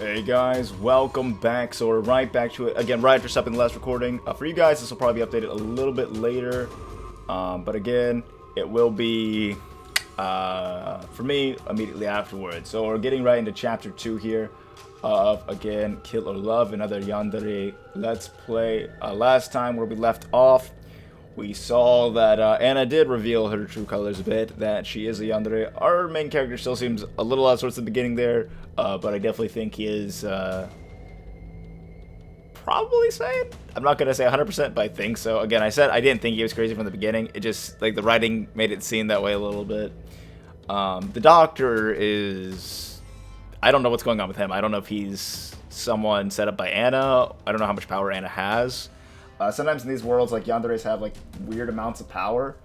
Hey guys, welcome back. So we're right back to it again, right after stopping the last recording. For you guys, this will probably be updated a little bit later, but again, it will be for me immediately afterwards. So we're getting right into chapter 2 here of again Kill or Love, another Yandere Let's Play. Last time where we left off, we saw that Anna did reveal her true colors a bit, that she is a Yandere. Our main character still seems a little out of sorts at the beginning there, but I definitely think he is probably sane. I'm not going to say 100%, but I think so. Again, I said I didn't think he was crazy from the beginning. It just, like, the writing made it seem that way a little bit. The doctor is... I don't know what's going on with him. I don't know if he's someone set up by Anna. I don't know how much power Anna has. Sometimes in these worlds, like, yanderes have, like, weird amounts of power.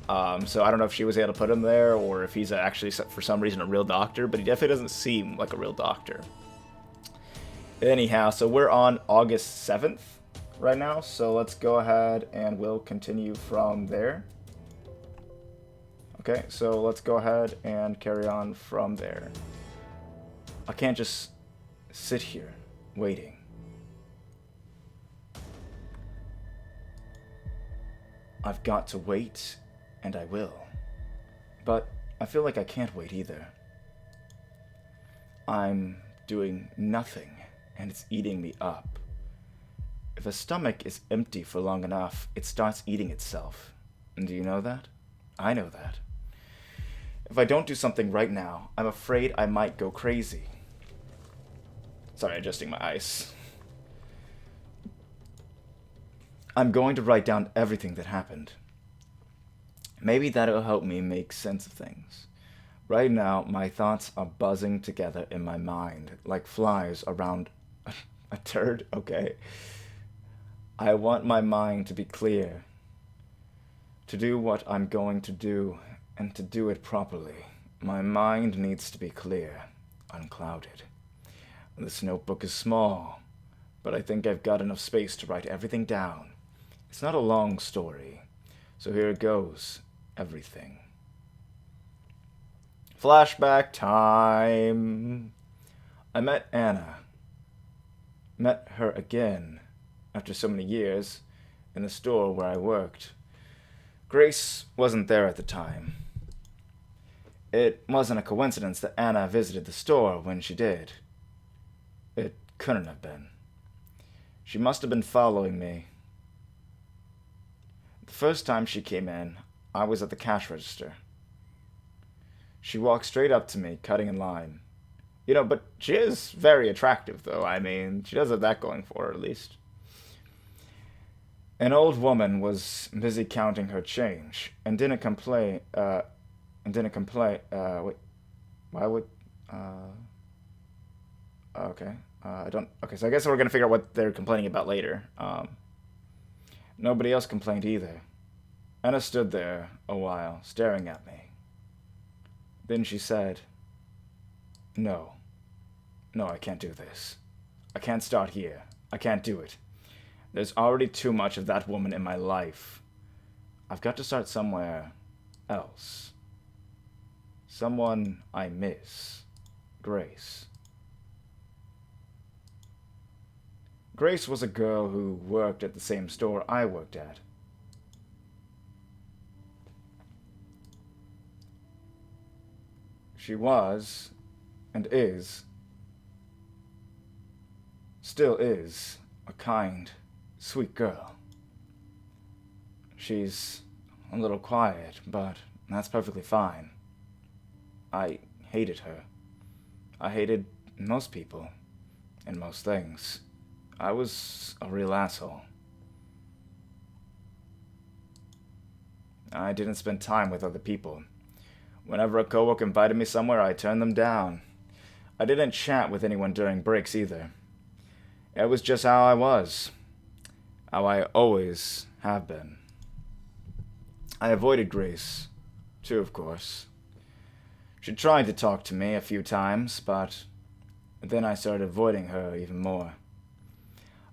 So I don't know if she was able to put him there, or if he's actually, for some reason, a real doctor. But he definitely doesn't seem like a real doctor. Anyhow, so we're on August 7th right now. So let's go ahead and we'll continue from there. Okay, so let's go ahead and carry on from there. I can't just sit here waiting. I've got to wait, and I will. But I feel like I can't wait either. I'm doing nothing, and it's eating me up. If a stomach is empty for long enough, it starts eating itself. And do you know that? I know that. If I don't do something right now, I'm afraid I might go crazy. Sorry, adjusting my ice. I'm going to write down everything that happened. Maybe that'll help me make sense of things. Right now, my thoughts are buzzing together in my mind, like flies around a turd. Okay. I want my mind to be clear, to do what I'm going to do, and to do it properly. My mind needs to be clear, unclouded. This notebook is small, but I think I've got enough space to write everything down. It's not a long story, so here it goes. Everything. Flashback time. I met Anna. Met her again, after so many years, in the store where I worked. Grace wasn't there at the time. It wasn't a coincidence that Anna visited the store when she did. It couldn't have been. She must have been following me. The first time she came in, I was at the cash register. She walked straight up to me, cutting in line. You know, but she is very attractive, though. I mean, she does have that going for her, at least. An old woman was busy counting her change, and didn't complain, wait, why would, okay, I don't, okay, so I guess we're gonna figure out what they're complaining about later. Nobody else complained either. Anna stood there a while, staring at me. Then she said, No, I can't do this. I can't start here. I can't do it. There's already too much of that woman in my life. I've got to start somewhere else. Someone I miss. Grace. Grace was a girl who worked at the same store I worked at. She was, and is, still is, a kind, sweet girl. She's a little quiet, but that's perfectly fine. I hated her. I hated most people, and most things. I was a real asshole. I didn't spend time with other people. Whenever a coworker invited me somewhere, I turned them down. I didn't chat with anyone during breaks either. It was just how I was. How I always have been. I avoided Grace, too, of course. She tried to talk to me a few times, but then I started avoiding her even more.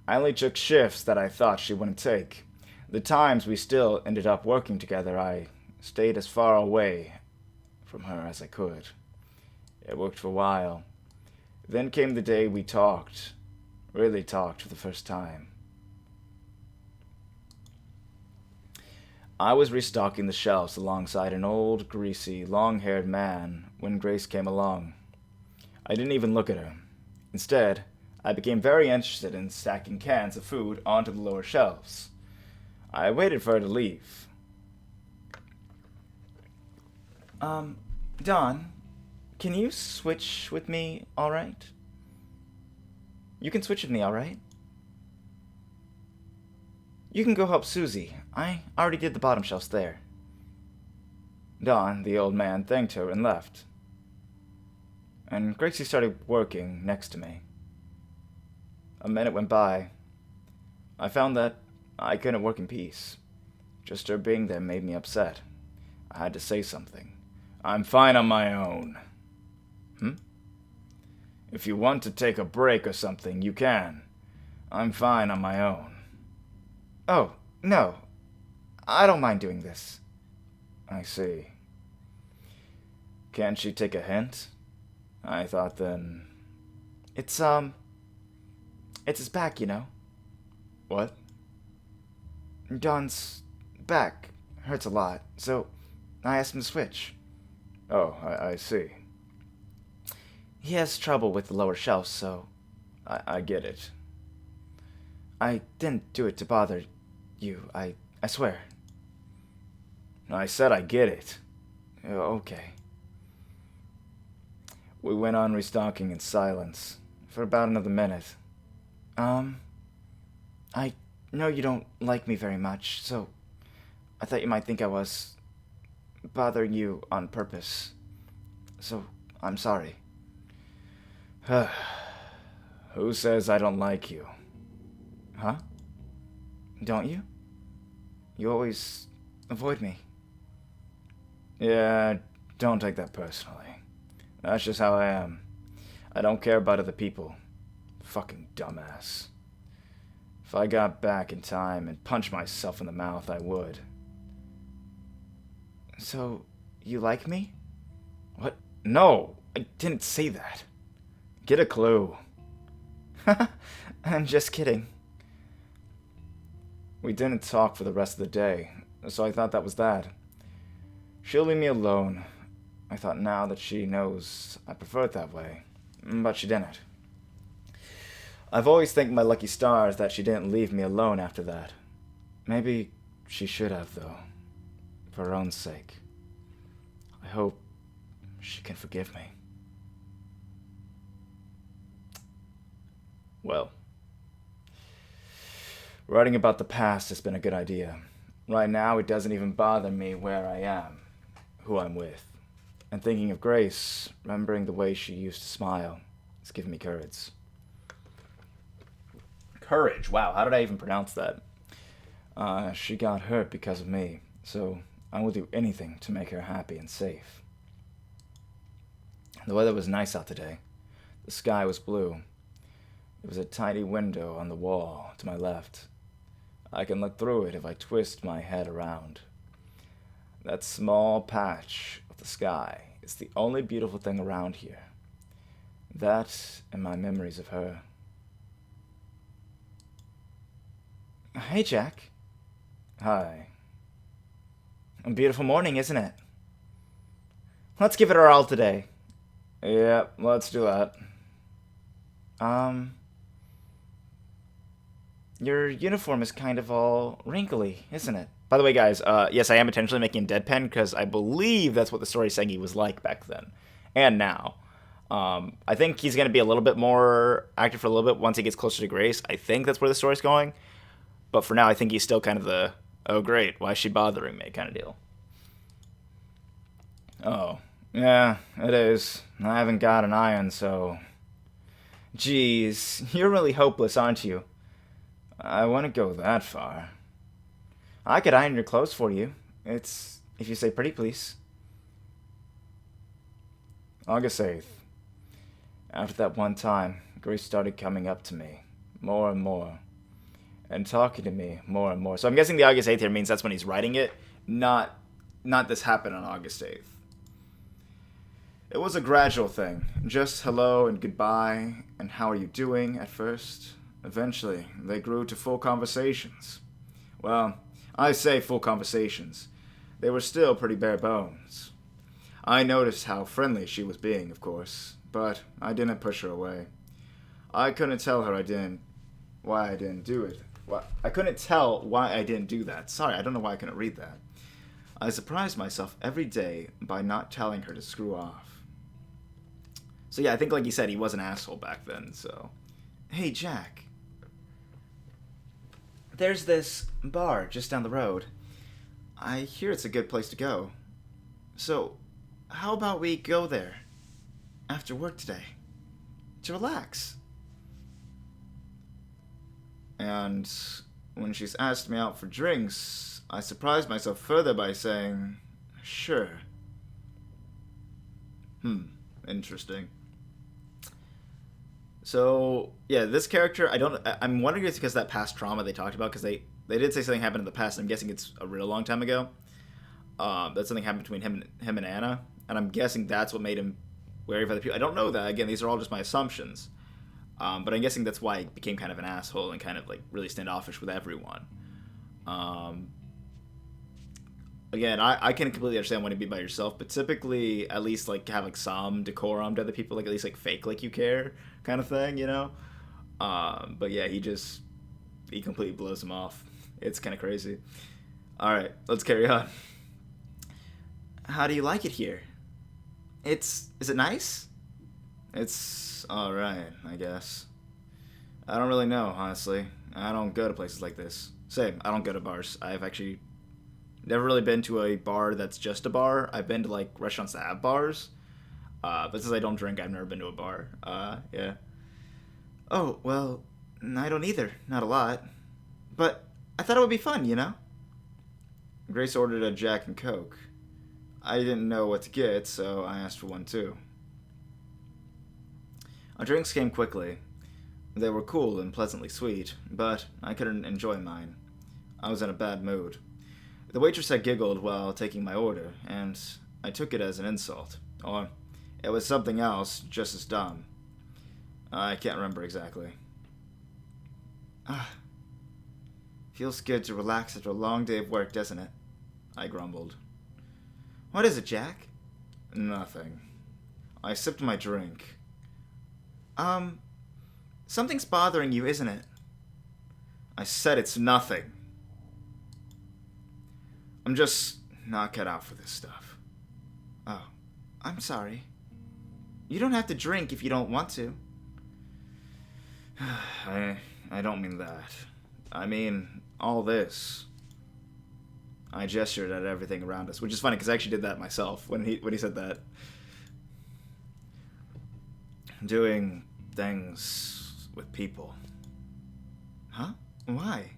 I only took shifts that I thought she wouldn't take. The times we still ended up working together, I stayed as far away from her as I could. It worked for a while. Then came the day we talked. Really talked for the first time. I was restocking the shelves alongside an old, greasy, long-haired man when Grace came along. I didn't even look at her. Instead, I became very interested in stacking cans of food onto the lower shelves. I waited for her to leave. Don, can you switch with me, alright? You can switch with me, alright? You can go help Susie. I already did the bottom shelves there. Don, the old man, thanked her and left. And Gracie started working next to me. A minute went by. I found that I couldn't work in peace. Just her being there made me upset. I had to say something. I'm fine on my own. If you want to take a break or something, you can. I'm fine on my own. Oh, no. I don't mind doing this. I see. Can't she take a hint? I thought then... It's his back, you know. What? Don's back hurts a lot, so I asked him to switch. Oh, I see. He has trouble with the lower shelves, so... I get it. I didn't do it to bother you, I swear. I said I get it. Okay. We went on restocking in silence for about another minute. I know you don't like me very much, so I thought you might think I was bothering you on purpose. So, I'm sorry. Who says I don't like you? Huh? Don't you? You always avoid me. Yeah, don't take that personally. That's just how I am. I don't care about other people. Fucking dumbass. If I got back in time and punched myself in the mouth, I would. So, you like me? What? No, I didn't say that. Get a clue. I'm just kidding. We didn't talk for the rest of the day, so I thought that was that. She'll leave me alone. I thought now that she knows I prefer it that way, but she didn't. I've always thanked my lucky stars that she didn't leave me alone after that. Maybe she should have, though, for her own sake. I hope she can forgive me. Well, writing about the past has been a good idea. Right now, it doesn't even bother me where I am, who I'm with. And thinking of Grace, remembering the way she used to smile, it's given me courage. Courage? Wow, how did I even pronounce that? She got hurt because of me, so I will do anything to make her happy and safe. The weather was nice out today. The sky was blue. There was a tiny window on the wall to my left. I can look through it if I twist my head around. That small patch of the sky is the only beautiful thing around here. That and my memories of her. Hey, Jack. Hi. A beautiful morning, isn't it? Let's give it our all today. Yeah, let's do that. Your uniform is kind of all wrinkly, isn't it? By the way, guys, yes, I am intentionally making deadpan because I believe that's what the story is saying he was like back then. And now. I think he's going to be a little bit more active for a little bit once he gets closer to Grace. I think that's where the story's going. But for now, I think he's still kind of the, oh great, why is she bothering me kind of deal. Oh, yeah, it is. I haven't got an iron, so... Jeez, you're really hopeless, aren't you? I wouldn't go that far. I could iron your clothes for you. It's, if you say pretty please. August 8th. After that one time, Grace started coming up to me, more and more, and talking to me more and more. So I'm guessing the August 8th here means that's when he's writing it, not this happened on August 8th. It was a gradual thing. Just hello and goodbye and how are you doing at first. Eventually, they grew to full conversations. Well, I say full conversations. They were still pretty bare bones. I noticed how friendly she was being, of course, but I didn't push her away. I couldn't tell her why I didn't do it. I couldn't tell why I didn't do that. Sorry, I don't know why I couldn't read that. I surprised myself every day by not telling her to screw off. So yeah, I think like you said, he was an asshole back then, so. Hey, Jack. There's this bar just down the road. I hear it's a good place to go. So, how about we go there after work today to relax? And when she's asked me out for drinks, I surprised myself further by saying, sure. Interesting. So, yeah, this character, I'm wondering if it's because of that past trauma they talked about, because they did say something happened in the past, and I'm guessing it's a real long time ago. That something happened between him and Anna, and I'm guessing that's what made him wary of other people. I don't know that. Again, these are all just my assumptions. But I'm guessing that's why he became kind of an asshole and kind of like really standoffish with everyone. Again, I can completely understand wanting to be by yourself, but typically at least like have like some decorum to other people, like at least like fake like you care kind of thing, you know? But yeah, he completely blows him off. It's kind of crazy. All right, let's carry on. How do you like it here? Is it nice? It's alright, I guess. I don't really know, honestly. I don't go to places like this. Same, I don't go to bars. I've actually never really been to a bar that's just a bar. I've been to, like, restaurants that have bars. But since I don't drink, I've never been to a bar. Yeah. Oh, well, I don't either. Not a lot. But I thought it would be fun, you know? Grace ordered a Jack and Coke. I didn't know what to get, so I asked for one too. Our drinks came quickly. They were cool and pleasantly sweet, but I couldn't enjoy mine. I was in a bad mood. The waitress had giggled while taking my order, and I took it as an insult. Or it was something else just as dumb. I can't remember exactly. Feels good to relax after a long day of work, doesn't it? I grumbled. What is it, Jack? Nothing. I sipped my drink. Something's bothering you, isn't it? I said it's nothing. I'm just not cut out for this stuff. Oh, I'm sorry. You don't have to drink if you don't want to. I don't mean that. I mean all this. I gestured at everything around us, which is funny because I actually did that myself when he said that. Doing things with people. Huh? Why?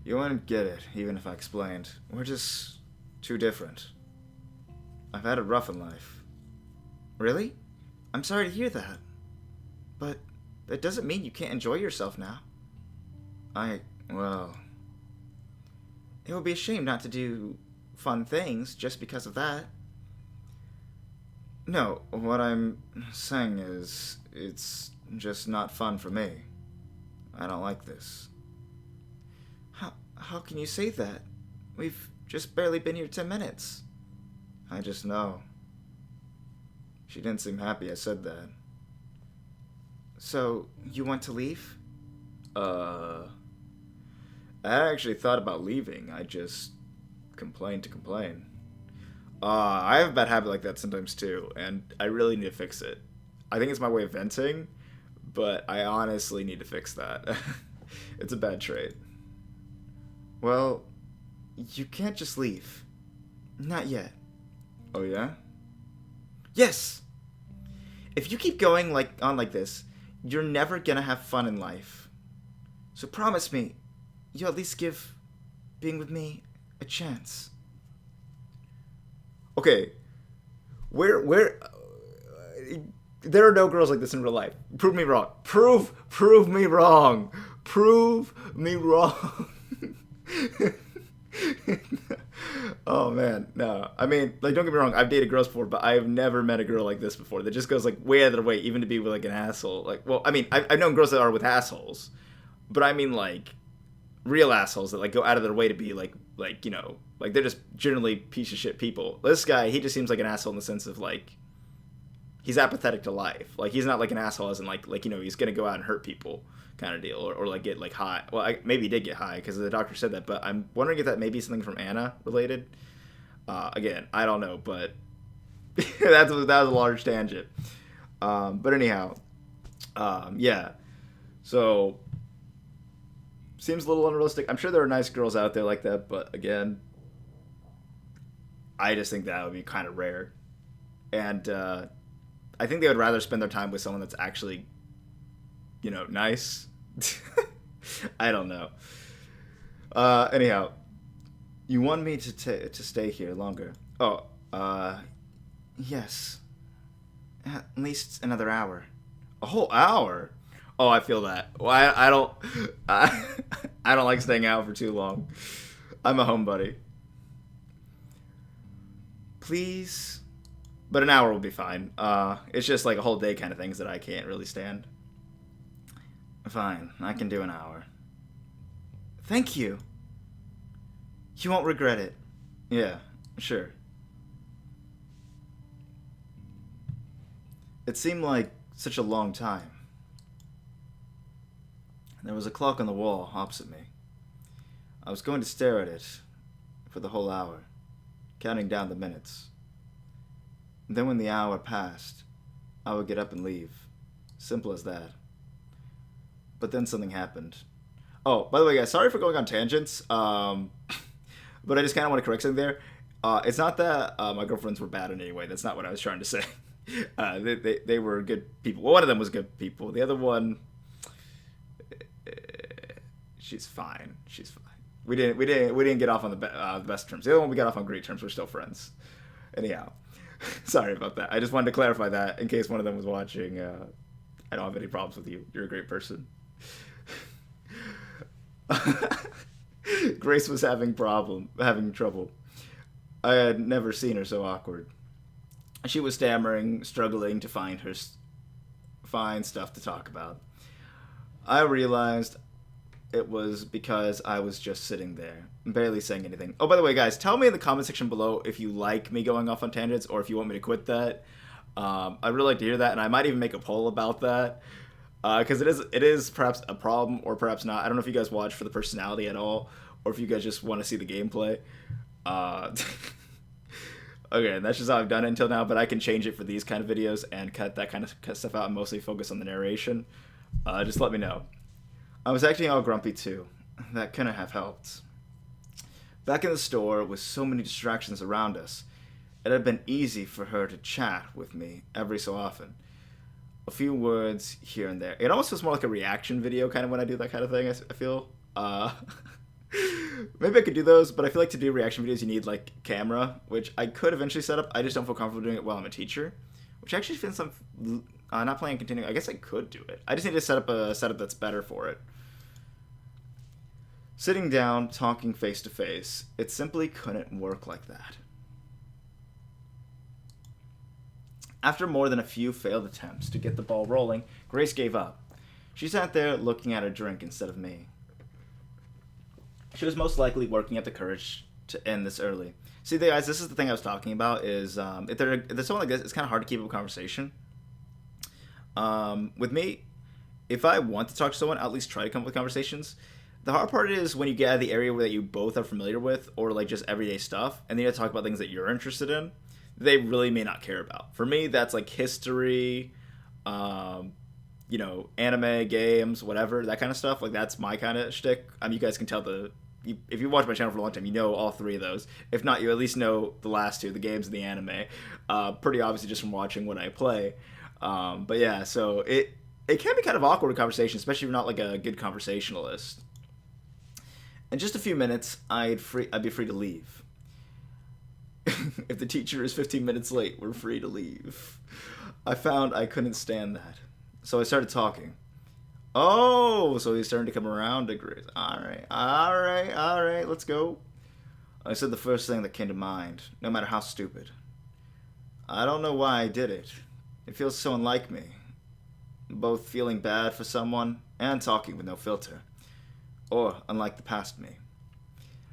You wouldn't get it, even if I explained. We're just too different. I've had it rough in life. Really? I'm sorry to hear that. But that doesn't mean you can't enjoy yourself now. Well... It would be a shame not to do fun things just because of that. No, what I'm saying is, it's just not fun for me. I don't like this. How can you say that? We've just barely been here 10 minutes. I just know. She didn't seem happy I said that. So, you want to leave? I actually thought about leaving. I just complained to complain. I have a bad habit like that sometimes too, and I really need to fix it. I think it's my way of venting, but I honestly need to fix that. It's a bad trait. Well, you can't just leave. Not yet. Oh yeah? Yes! If you keep going on like this, you're never gonna have fun in life. So promise me, you'll at least give being with me a chance. Okay, where there are no girls like this in real life. Prove me wrong. Prove me wrong. Prove me wrong. Oh man, no. I mean, like, don't get me wrong. I've dated girls before, but I've never met a girl like this before. That just goes like way out of their way, even to be with like an asshole. Like, well, I mean, I've known girls that are with assholes, but I mean like real assholes that like go out of their way to be like like they're just generally piece of shit people. This guy, he just seems like an asshole in the sense of like he's apathetic to life. Like he's not like an asshole as in like he's gonna go out and hurt people kind of deal or like get like high. Well, maybe he did get high because the doctor said that, but I'm wondering if that may be something from Anna related. Again, I don't know, but that was a large tangent. But anyhow, yeah. So seems a little unrealistic. I'm sure there are nice girls out there like that, but again, I just think that would be kind of rare. And I think they would rather spend their time with someone that's actually, nice. I don't know. Anyhow, you want me to stay here longer? Oh, yes. At least another hour. A whole hour? Oh, I feel that. Well, I don't I don't like staying out for too long. I'm a homebody. Please, but an hour will be fine. It's just like a whole day kind of things that I can't really stand. Fine, I can do an hour. Thank you. You won't regret it. Yeah, sure. It seemed like such a long time. There was a clock on the wall opposite me. I was going to stare at it for the whole hour, counting down the minutes. And then when the hour passed, I would get up and leave. Simple as that. But then something happened. Oh, by the way, guys, sorry for going on tangents. But I just kind of want to correct something there. It's not that my girlfriends were bad in any way. That's not what I was trying to say. They were good people. Well, one of them was good people. The other one, she's fine. She's fine. We didn't get off on the best terms. The other one we got off on great terms. We're still friends. Anyhow, sorry about that. I just wanted to clarify that in case one of them was watching. I don't have any problems with you. You're a great person. Grace was having trouble. I had never seen her so awkward. She was stammering, struggling to find stuff to talk about. I realized it was because I was just sitting there, barely saying anything. Oh, by the way, guys, tell me in the comment section below if you like me going off on tangents or if you want me to quit that. I'd really like to hear that, and I might even make a poll about that. Because it is perhaps a problem or perhaps not. I don't know if you guys watch for the personality at all, or if you guys just want to see the gameplay. Okay, that's just how I've done it until now, but I can change it for these kind of videos and cut that kind of stuff out and mostly focus on the narration. Just let me know. I was acting all grumpy too. That couldn't have helped. Back in the store, with so many distractions around us, it had been easy for her to chat with me every so often. A few words here and there. It almost feels more like a reaction video kind of when I do that kind of thing, I feel. Maybe I could do those, but I feel like to do reaction videos you need like camera, which I could eventually set up. I just don't feel comfortable doing it while I'm a teacher, which actually feels some not planning on continuing. I guess I could do it. I just need to set up a setup that's better for it. Sitting down, talking face to face, it simply couldn't work like that. After more than a few failed attempts to get the ball rolling, Grace gave up. She sat there looking at her drink instead of me. She was most likely working up the courage to end this early. See, guys, this is the thing I was talking about, is if there's someone like this, it's kind of hard to keep up a conversation. With me, if I want to talk to someone, I'll at least try to come up with conversations. The hard part is when you get out of the area that you both are familiar with, or like just everyday stuff, and then you have to talk about things that you're interested in, they really may not care about. For me, that's like history, anime, games, whatever, that kind of stuff. Like, that's my kind of shtick. You guys can tell if you watch my channel for a long time, you know all three of those. If not, you at least know the last two, the games and the anime. Pretty obviously just from watching what I play. But yeah, so it can be kind of awkward in conversation, especially if you're not like a good conversationalist. In just a few minutes, I'd be free to leave. If the teacher is 15 minutes late, we're free to leave. I found I couldn't stand that. So I started talking. Oh, so he's starting to come around to Grace. All right, let's go. I said the first thing that came to mind, no matter how stupid. I don't know why I did it. It feels so unlike me. Both feeling bad for someone and talking with no filter. Or unlike the past me.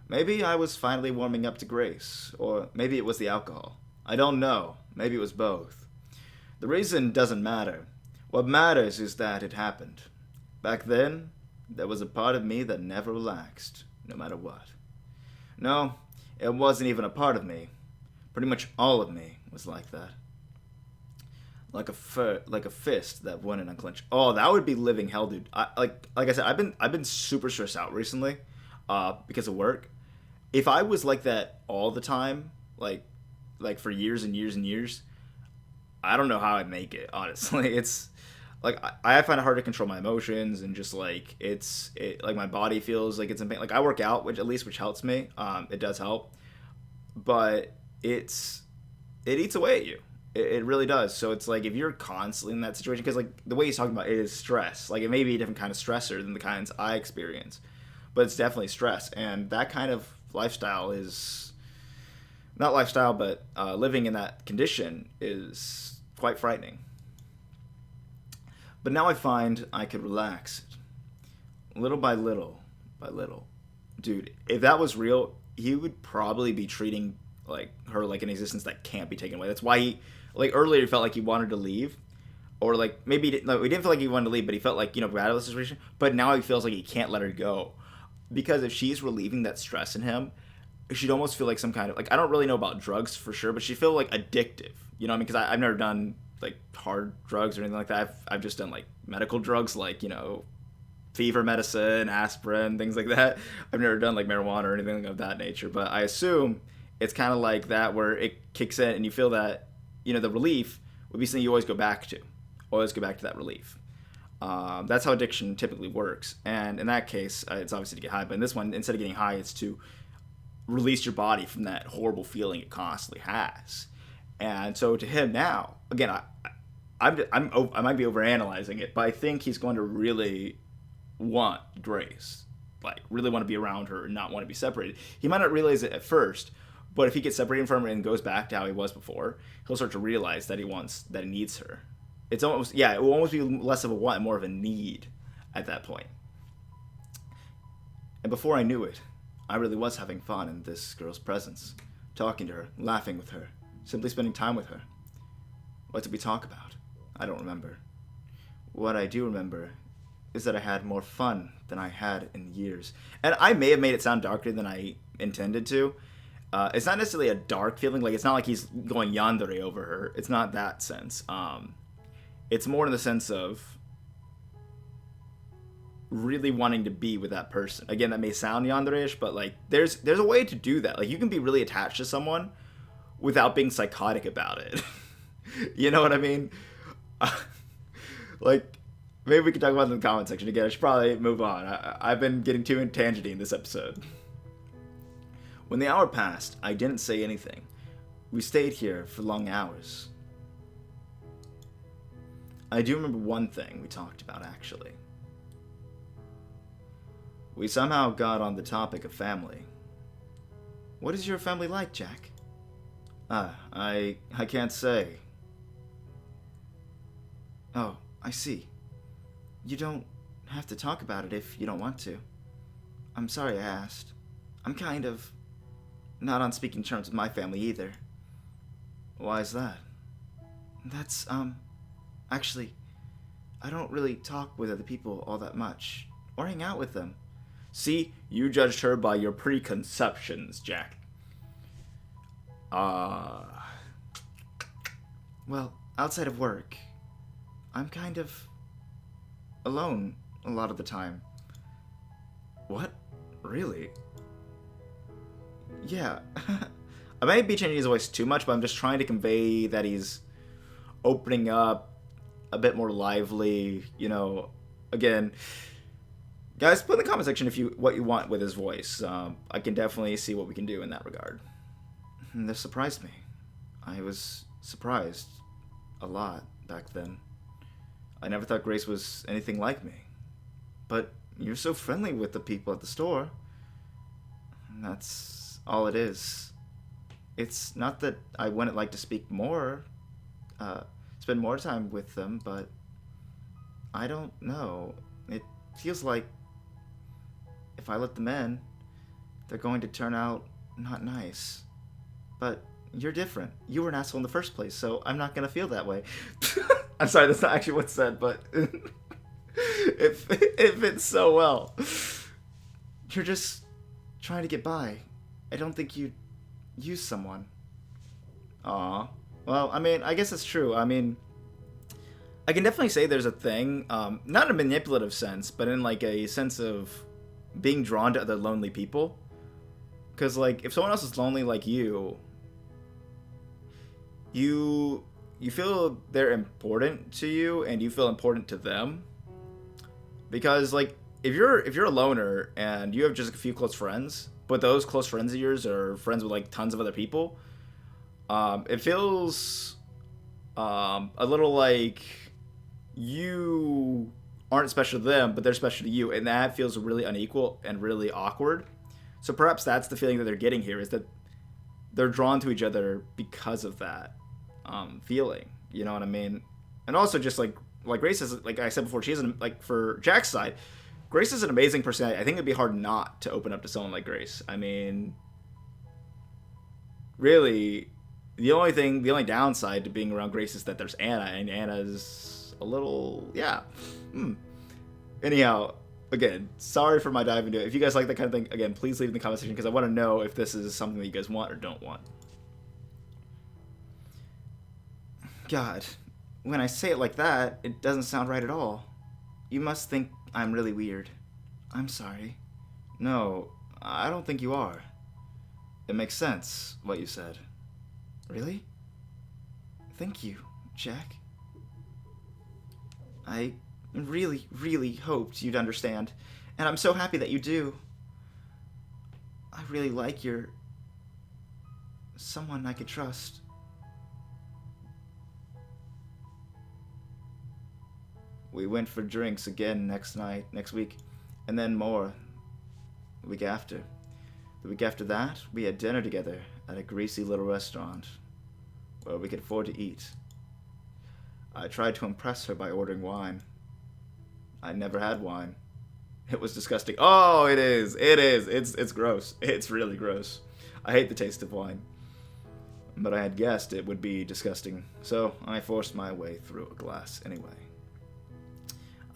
Maybe I was finally warming up to Grace, or maybe it was the alcohol. I don't know. Maybe it was both. The reason doesn't matter. What matters is that it happened. Back then, there was a part of me that never relaxed, no matter what. No, it wasn't even a part of me. Pretty much all of me was like that. Like a fist that wouldn't unclench. Oh, that would be living hell, dude. Like I said, I've been super stressed out recently, because of work. If I was like that all the time, like for years and years and years, I don't know how I'd make it. Honestly, it's like I find it hard to control my emotions and just like like my body feels like it's in pain. Like I work out, which helps me. It does help, but it eats away at you. It really does. So it's like if you're constantly in that situation, because like the way he's talking about it is stress. Like it may be a different kind of stressor than the kinds I experience, but it's definitely stress. And that kind of lifestyle is not lifestyle, but living in that condition is quite frightening. But now I find I could relax little by little. Dude, if that was real, he would probably be treating like her like an existence that can't be taken away. That's why he like earlier he felt like he wanted to leave, or like maybe he didn't feel like he wanted to leave, but he felt like bad about the situation. But now he feels like he can't let her go because if she's relieving that stress in him, she'd almost feel like some kind of like I don't really know about drugs for sure, but she feel like addictive. You know what I mean? Because I've never done like hard drugs or anything like that. I've just done like medical drugs like fever medicine, aspirin, things like that. I've never done like marijuana or anything of that nature, but I assume it's kind of like that where it kicks in and you feel that the relief would be something you always go back to, always go back to that relief. That's how addiction typically works, and in that case, it's obviously to get high. But in this one, instead of getting high, it's to release your body from that horrible feeling it constantly has. And so to him now, again, I might be overanalyzing it, but I think he's going to really want Grace, like really want to be around her and not want to be separated. He might not realize it at first, but if he gets separated from her and goes back to how he was before, he'll start to realize that he needs her. It's almost it will almost be less of a want and more of a need at that point. And before I knew it, I really was having fun in this girl's presence, talking to her, laughing with her, simply spending time with her. What did we talk about? I don't remember. What I do remember is that I had more fun than I had in years. And I may have made it sound darker than I intended to. It's not necessarily a dark feeling. Like, it's not like he's going yandere over her. It's not that sense. It's more in the sense of really wanting to be with that person. Again, that may sound yandere-ish, but like there's a way to do that. Like you can be really attached to someone without being psychotic about it. You know what I mean? Like maybe we can talk about it in the comment section again. I should probably move on. I've been getting too tangenty in this episode. When the hour passed, I didn't say anything. We stayed here for long hours. I do remember one thing we talked about, actually. We somehow got on the topic of family. What is your family like, Jack? I can't say. Oh, I see. You don't have to talk about it if you don't want to. I'm sorry I asked. I'm kind of not on speaking terms with my family either. Why is that? That's, actually, I don't really talk with other people all that much, or hang out with them. See, you judged her by your preconceptions, Jack. Well, outside of work, I'm kind of alone a lot of the time. What? Really? Yeah. I might be changing his voice too much, but I'm just trying to convey that he's opening up a bit more lively, again. Guys, put in the comment section what you want with his voice. I can definitely see what we can do in that regard. And this surprised me. I was surprised a lot back then. I never thought Grace was anything like me. But you're so friendly with the people at the store. And that's all it is. It's not that I wouldn't like to speak more, uh, spend more time with them, but I don't know. It feels like if I let them in, they're going to turn out not nice. But you're different. You were an asshole in the first place, so I'm not gonna feel that way. I'm sorry, that's not actually what's said, but it fits so well. You're just trying to get by. I don't think you'd use someone. Aw. Well, I mean, I guess it's true. I mean, I can definitely say there's a thing, not in a manipulative sense, but in like a sense of being drawn to other lonely people. Because like, if someone else is lonely like you feel they're important to you, and you feel important to them. Because like, if you're a loner and you have just a few close friends, but those close friends of yours are friends with like tons of other people, it feels a little like you aren't special to them, but they're special to you, and that feels really unequal and really awkward. So perhaps that's the feeling that they're getting here, is that they're drawn to each other because of that feeling. You know what I mean? And also just like Grace is, like I said before, she isn't, like, for Jack's side, Grace is an amazing personality. I think it'd be hard not to open up to someone like Grace. I mean, really, the only downside to being around Grace is that there's Anna, and Anna's a little, yeah. Anyhow, again, sorry for my dive into it. If you guys like that kind of thing, again, please leave in the comment section, because I want to know if this is something that you guys want or don't want. God, when I say it like that, it doesn't sound right at all. You must think I'm really weird. I'm sorry. No, I don't think you are. It makes sense, what you said. Really? Thank you, Jack. I really, really hoped you'd understand, and I'm so happy that you do. I really like you're someone I could trust. We went for drinks again next week, and then more the week after. The week after that, we had dinner together at a greasy little restaurant where we could afford to eat. I tried to impress her by ordering wine. I never had wine. It was disgusting. Oh, it is. It's gross. It's really gross. I hate the taste of wine. But I had guessed it would be disgusting, so I forced my way through a glass anyway.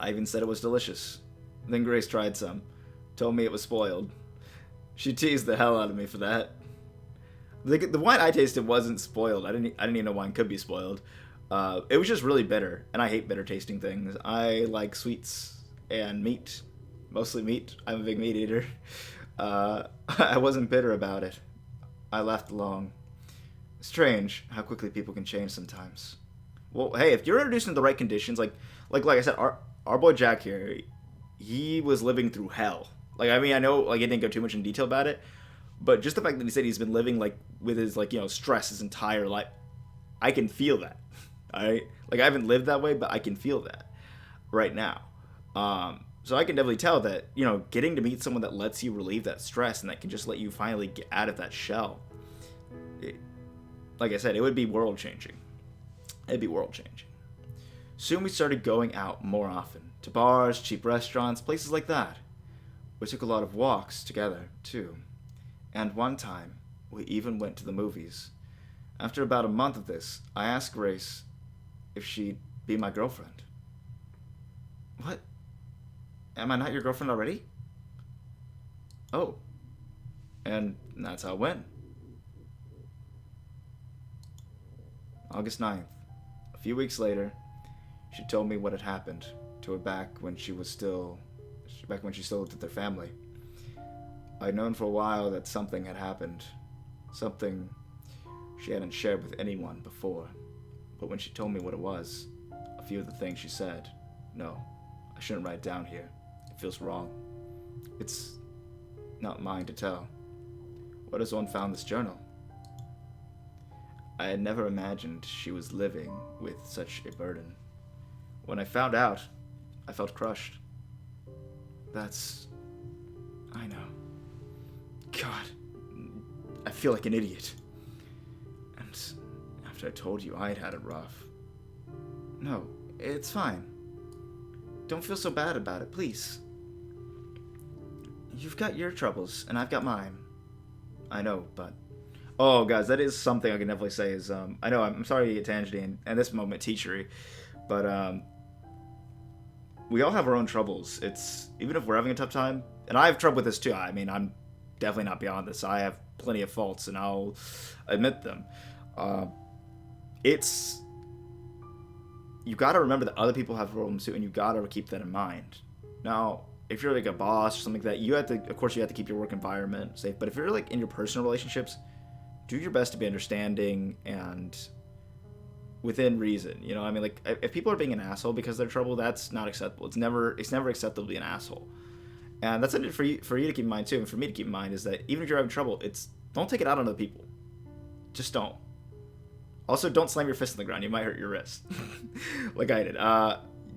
I even said it was delicious. Then Grace tried some, told me it was spoiled. She teased the hell out of me for that. The wine I tasted wasn't spoiled. I didn't even know wine could be spoiled. It was just really bitter, and I hate bitter tasting things. I like sweets and meat, mostly meat. I'm a big meat eater. I wasn't bitter about it. I laughed along. Strange how quickly people can change sometimes. Well, hey, if you're introduced into the right conditions, like I said, our boy Jack here, he was living through hell. Like, I mean, I know, like, he didn't go too much in detail about it, but just the fact that he said he's been living, like, with his, like, you know, stress his entire life, I can feel that. Alright? Like, I haven't lived that way, but I can feel that right now. So I can definitely tell that, you know, getting to meet someone that lets you relieve that stress and that can just let you finally get out of that shell, like I said, it would be world-changing. It'd be world-changing. Soon we started going out more often, to bars, cheap restaurants, places like that. We took a lot of walks together, too. And one time, we even went to the movies. After about a month of this, I asked Grace if she'd be my girlfriend. What? Am I not your girlfriend already? Oh. And that's how it went. August 9th. A few weeks later, she told me what had happened to her back when she still lived with their family. I'd known for a while that something had happened. Something she hadn't shared with anyone before. But when she told me what it was, a few of the things she said, no, I shouldn't write down here. It feels wrong. It's not mine to tell. What has one found this journal? I had never imagined she was living with such a burden. When I found out, I felt crushed. I know. God, I feel like an idiot. And after I told you I'd had it rough. No, it's fine. Don't feel so bad about it, please. You've got your troubles, and I've got mine. I know, but... Oh, guys, that is something I can definitely say is... I know, I'm sorry to get tangenty and this moment teachery, but we all have our own troubles. It's... Even if we're having a tough time, and I have trouble with this too. I mean, I'm definitely not beyond this. I have plenty of faults, and I'll admit them. It's... You gotta remember that other people have problems too, and you gotta keep that in mind. Now, if you're like a boss or something like that, you have to, of course, you have to keep your work environment safe. But if you're like in your personal relationships, do your best to be understanding and within reason. You know, I mean, like if people are being an asshole because they're trouble, that's not acceptable. It's never acceptable to be an asshole. And that's it for you to keep in mind too, and for me to keep in mind is that even if you're having trouble, don't take it out on other people. Just don't. Also, don't slam your fist on the ground. You might hurt your wrist, like I did.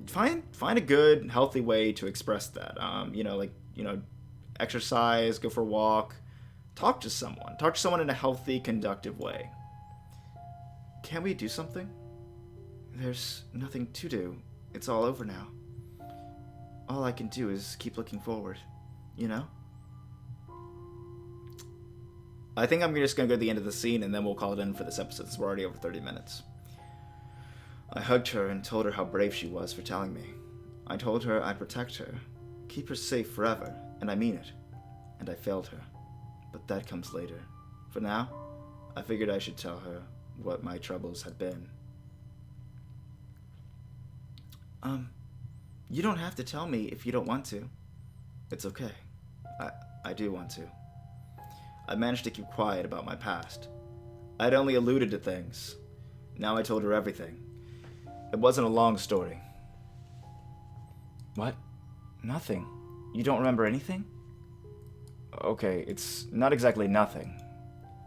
Find a good, healthy way to express that. Exercise, go for a walk, talk to someone. Talk to someone in a healthy, conductive way. Can we do something? There's nothing to do. It's all over now. All I can do is keep looking forward, you know? I think I'm just going to go to the end of the scene, and then we'll call it in for this episode, since we're already over 30 minutes. I hugged her and told her how brave she was for telling me. I told her I'd protect her, keep her safe forever, and I mean it. And I failed her. But that comes later. For now, I figured I should tell her what my troubles had been. You don't have to tell me if you don't want to. It's okay. I do want to. I managed to keep quiet about my past. I'd only alluded to things. Now I told her everything. It wasn't a long story. What? Nothing. You don't remember anything? Okay, it's not exactly nothing.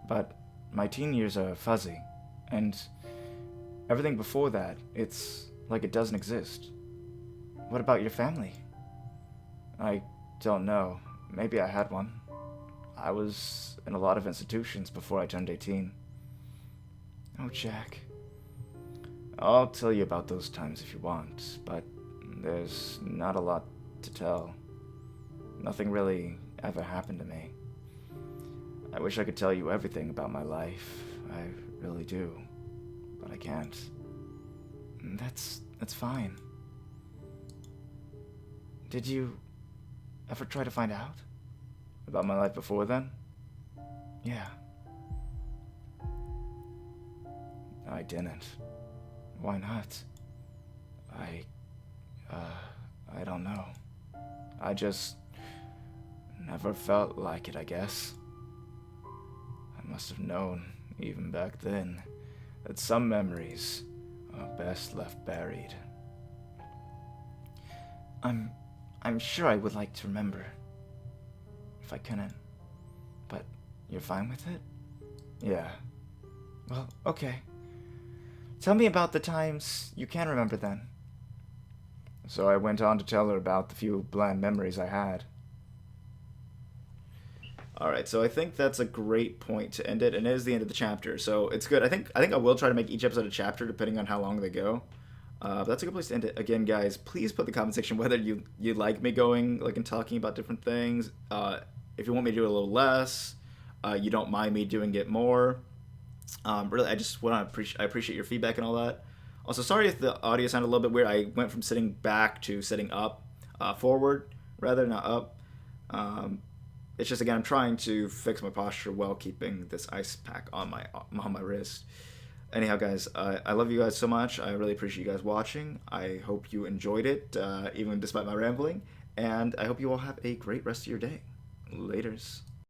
But my teen years are fuzzy. And everything before that, it's like it doesn't exist. What about your family? I don't know. Maybe I had one. I was in a lot of institutions before I turned 18. Oh, Jack. I'll tell you about those times if you want, but there's not a lot to tell. Nothing really ever happened to me. I wish I could tell you everything about my life. I really do. But I can't. That's fine. Did you ever try to find out about my life before then? Yeah. I didn't. Why not? I don't know. I just never felt like it, I guess. I must have known, even back then, that some memories are best left buried. I'm sure I would like to remember, if I couldn't. But you're fine with it? Yeah. Well, okay. Tell me about the times you can remember then. So I went on to tell her about the few bland memories I had. Alright, so I think that's a great point to end it, and it is the end of the chapter, so it's good. I think I will try to make each episode a chapter, depending on how long they go. But that's a good place to end it. Again, guys, please put in the comment section whether you like me going, like, and talking about different things. If you want me to do it a little less, you don't mind me doing it more. Really, I just want to appreciate your feedback and all that. Also, sorry if the audio sounded a little bit weird. I went from sitting back to sitting up, forward, rather, not up. It's just, again, I'm trying to fix my posture while keeping this ice pack on my wrist. Anyhow, guys, I love you guys so much. I really appreciate you guys watching. I hope you enjoyed it, even despite my rambling. And I hope you all have a great rest of your day. Laters.